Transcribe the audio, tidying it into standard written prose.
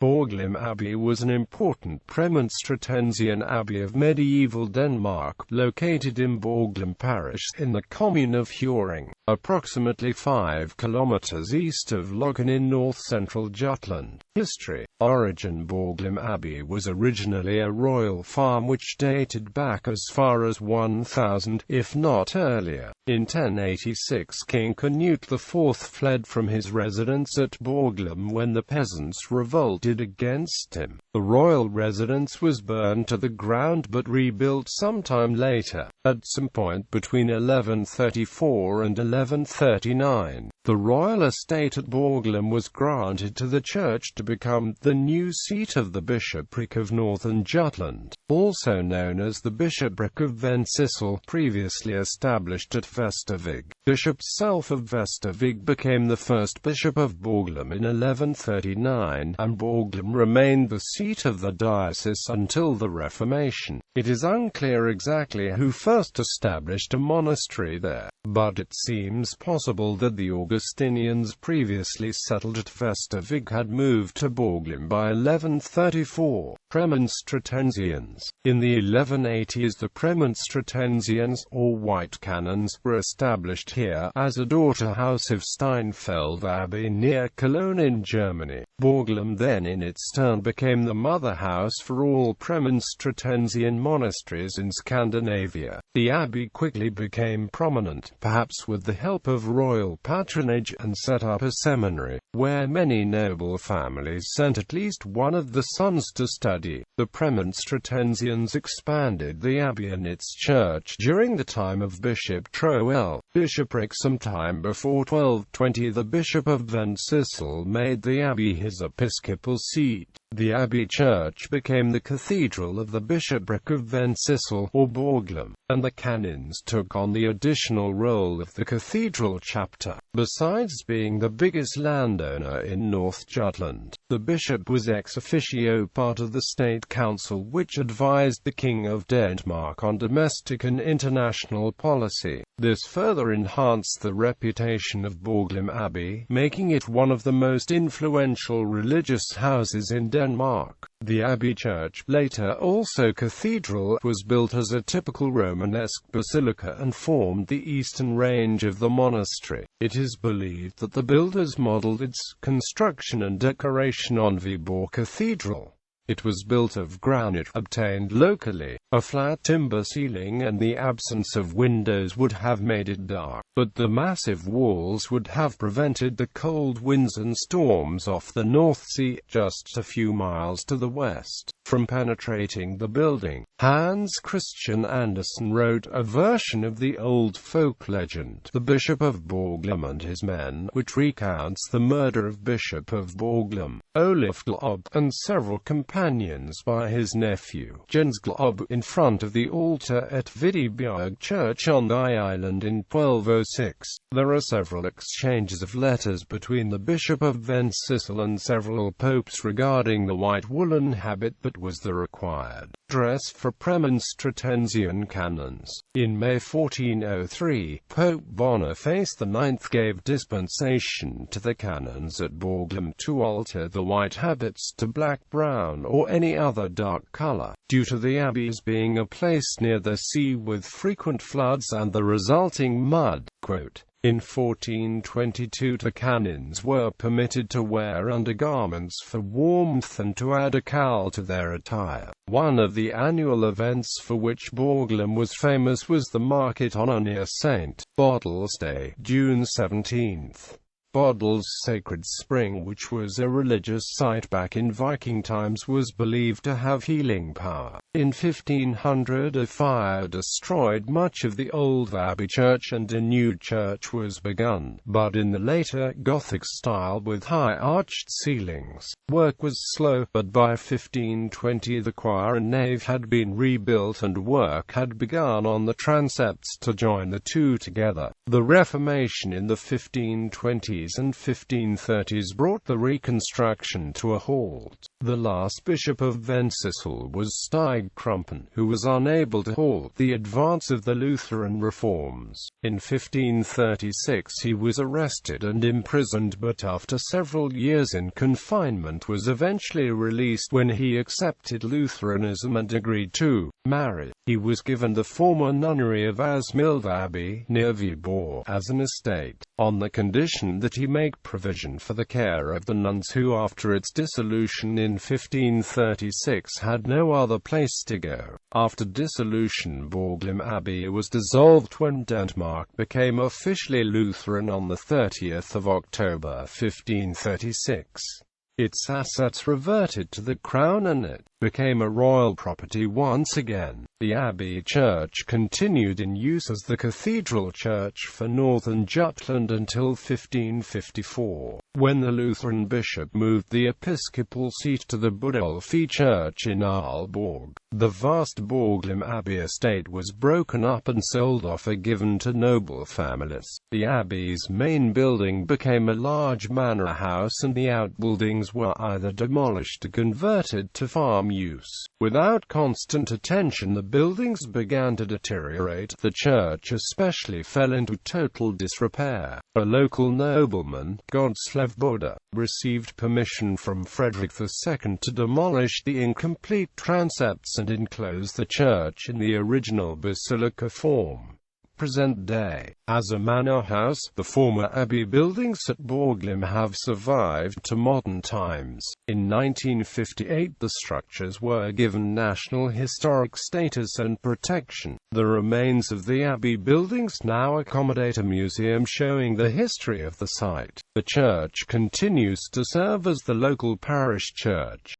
Børglum Abbey was an important Premonstratensian abbey of medieval Denmark, located in Børglum parish, in the commune of Hjørring, approximately 5 kilometers east of Løkken in north-central Jutland. History. Origin. Børglum Abbey was originally a royal farm which dated back as far as 1000, if not earlier. In 1086 King Canute IV fled from his residence at Børglum when the peasants revolted against him. The royal residence was burned to the ground but rebuilt sometime later, at some point between 1134 and 1139. The royal estate at Børglum was granted to the church to become the new seat of the bishopric of northern Jutland, also known as the bishopric of Vendsyssel, previously established at Vestervig. Bishop Self of Vestervig became the first bishop of Børglum in 1139, and Børglum remained the seat of the diocese until the Reformation. It is unclear exactly who first established a monastery there, but it seems possible that the Augustinians previously settled at Vestervig had moved to Børglum by 1134. Premonstratensians. In the 1180s the Premonstratensians, or White Canons, were established here, as a daughter house of Steinfeld Abbey near Cologne in Germany. Børglum then in its turn became the mother house for all Premonstratensian monasteries in Scandinavia. The abbey quickly became prominent, perhaps with the help of royal patronage, and set up a seminary, where many noble families sent at least one of the sons to study. The Premonstratensians expanded the abbey and its church during the time of Bishop Troel. Bishopric. Sometime before 1220 the Bishop of Vendsyssel made the abbey his episcopal seat. The abbey church became the cathedral of the bishopric of Vendsyssel, or Børglum, and the canons took on the additional role of the cathedral chapter. Besides being the biggest landowner in North Jutland, the bishop was ex officio part of the state council which advised the King of Denmark on domestic and international policy. This further enhanced the reputation of Børglum Abbey, making it one of the most influential religious houses in Denmark. The abbey church, later also cathedral, was built as a typical Romanesque basilica and formed the eastern range of the monastery. It is believed that the builders modeled its construction and decoration on Viborg Cathedral. It was built of granite obtained locally. A flat timber ceiling and the absence of windows would have made it dark, but the massive walls would have prevented the cold winds and storms off the North Sea, just a few miles to the west, from penetrating the building. Hans Christian Andersen wrote a version of the old folk legend, The Bishop of Børglum and His Men, which recounts the murder of Bishop of Børglum, Olaf Glob, and several companions by his nephew, Jens Glob, in front of the altar at Videbjerg Church on the island in 1206. There are several exchanges of letters between the Bishop of Vendsyssel and several popes regarding the white woolen habit that was the required dress for Premonstratensian canons. In May 1403, Pope Boniface IX gave dispensation to the canons at Børglum to alter the white habits to black, brown, or any other dark color, due to the abbeys being a place near the sea with frequent floods and the resulting mud. Quote, in 1422 the canons were permitted to wear undergarments for warmth and to add a cowl to their attire. One of the annual events for which Børglum was famous was the market on near St. Bodil's Day, June 17th. Bodil's sacred spring, which was a religious site back in Viking times, was believed to have healing power. In 1500 a fire destroyed much of the old abbey church and a new church was begun, but in the later Gothic style with high arched ceilings. Work was slow, but by 1520 the choir and nave had been rebuilt and work had begun on the transepts to join the two together. The Reformation in the 1520s 1520s and 1530s brought the reconstruction to a halt. The last bishop of Venceslas was Stig Krumpen, who was unable to halt the advance of the Lutheran reforms. In 1536 he was arrested and imprisoned, but after several years in confinement was eventually released when he accepted Lutheranism and agreed to marry. He was given the former nunnery of Asmild Abbey, near Viborg, as an estate, on the condition that he make provision for the care of the nuns who, after its dissolution in 1536, had no other place to go. After dissolution, Børglum Abbey was dissolved when Denmark became officially Lutheran on the 30th of October 1536. Its assets reverted to the crown and it became a royal property once again. The abbey church continued in use as the cathedral church for northern Jutland until 1554, when the Lutheran bishop moved the episcopal seat to the Budolfi church in Aalborg. The vast Børglum Abbey estate was broken up and sold off or given to noble families. The abbey's main building became a large manor house and the outbuildings were either demolished or converted to farm use. Without constant attention, the buildings began to deteriorate. The church especially fell into total disrepair. A local nobleman, Godslav Boda, received permission from Frederick II to demolish the incomplete transepts and enclose the church in the original basilica form. Present day. As a manor house, the former abbey buildings at Børglum have survived to modern times. In 1958 the structures were given National Historic status and protection. The remains of the abbey buildings now accommodate a museum showing the history of the site. The church continues to serve as the local parish church.